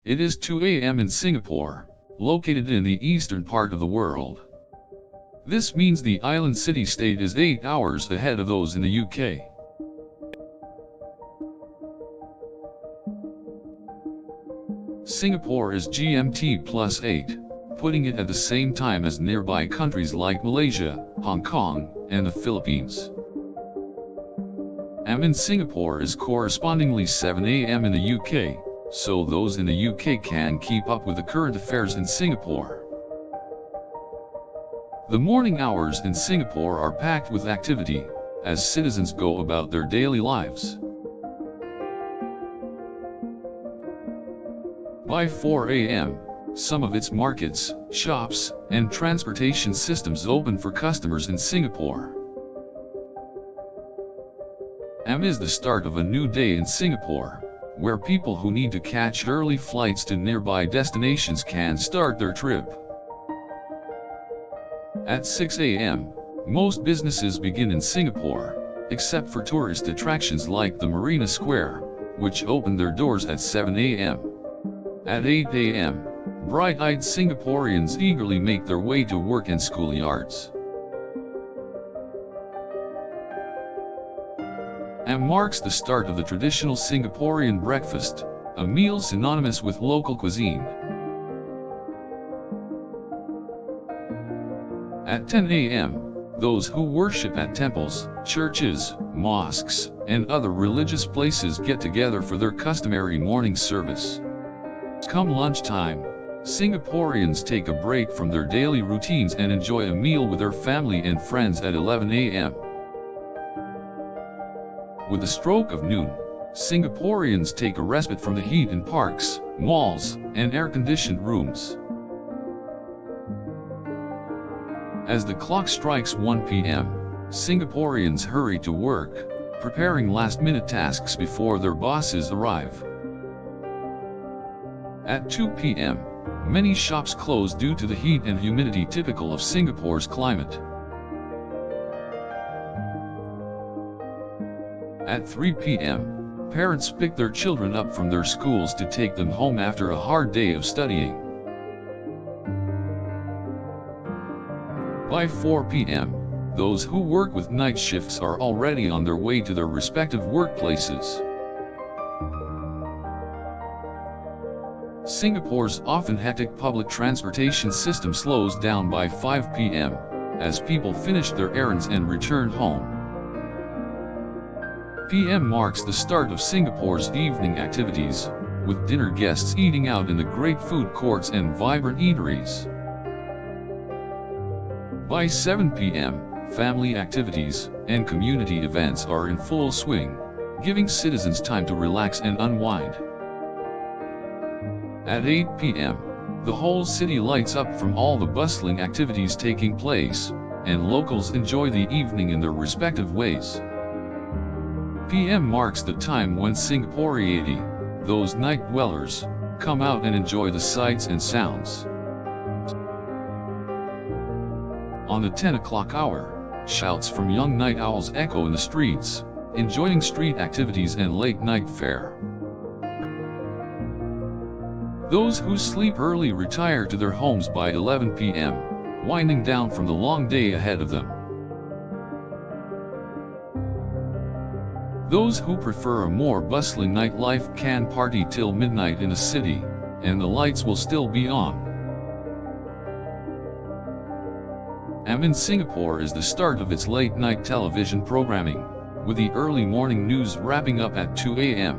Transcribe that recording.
It is 2 a.m. in Singapore, located in the eastern part of the world. This means the island city-state is 8 hours ahead of those in the UK. Singapore is GMT plus 8, putting it at the same time as nearby countries like Malaysia, Hong Kong, and the Philippines. AM in Singapore is correspondingly 7 a.m. in the UK, so those in the UK can keep up with the current affairs in Singapore. The morning hours in Singapore are packed with activity, as citizens go about their daily lives. By 4 a.m., some of its markets, shops, and transportation systems open for customers in Singapore. AM is the start of a new day in Singapore, where people who need to catch early flights to nearby destinations can start their trip. At 6 a.m., most businesses begin in Singapore, except for tourist attractions like the Marina Square, which open their doors at 7 a.m. At 8 a.m., bright-eyed Singaporeans eagerly make their way to work and schoolyards. AM marks the start of the traditional Singaporean breakfast, a meal synonymous with local cuisine. At 10 a.m., those who worship at temples, churches, mosques, and other religious places get together for their customary morning service. Come lunchtime, Singaporeans take a break from their daily routines and enjoy a meal with their family and friends at 11 a.m. With the stroke of noon, Singaporeans take a respite from the heat in parks, malls, and air-conditioned rooms. As the clock strikes 1 p.m., Singaporeans hurry to work, preparing last-minute tasks before their bosses arrive. At 2 p.m., many shops close due to the heat and humidity typical of Singapore's climate. At 3 p.m., parents pick their children up from their schools to take them home after a hard day of studying. By 4 p.m., those who work with night shifts are already on their way to their respective workplaces. Singapore's often hectic public transportation system slows down by 5 p.m., as people finish their errands and return home. PM marks the start of Singapore's evening activities, with dinner guests eating out in the great food courts and vibrant eateries. By 7 p.m., family activities and community events are in full swing, giving citizens time to relax and unwind. At 8 p.m., the whole city lights up from all the bustling activities taking place, and locals enjoy the evening in their respective ways. PM marks the time when Singaporeans, those night dwellers, come out and enjoy the sights and sounds. On the 10 o'clock hour, shouts from young night owls echo in the streets, enjoying street activities and late-night fare. Those who sleep early retire to their homes by 11 p.m., winding down from the long day ahead of them. Those who prefer a more bustling nightlife can party till midnight in the city, and the lights will still be on. AM in Singapore is the start of its late-night television programming, with the early morning news wrapping up at 2 a.m.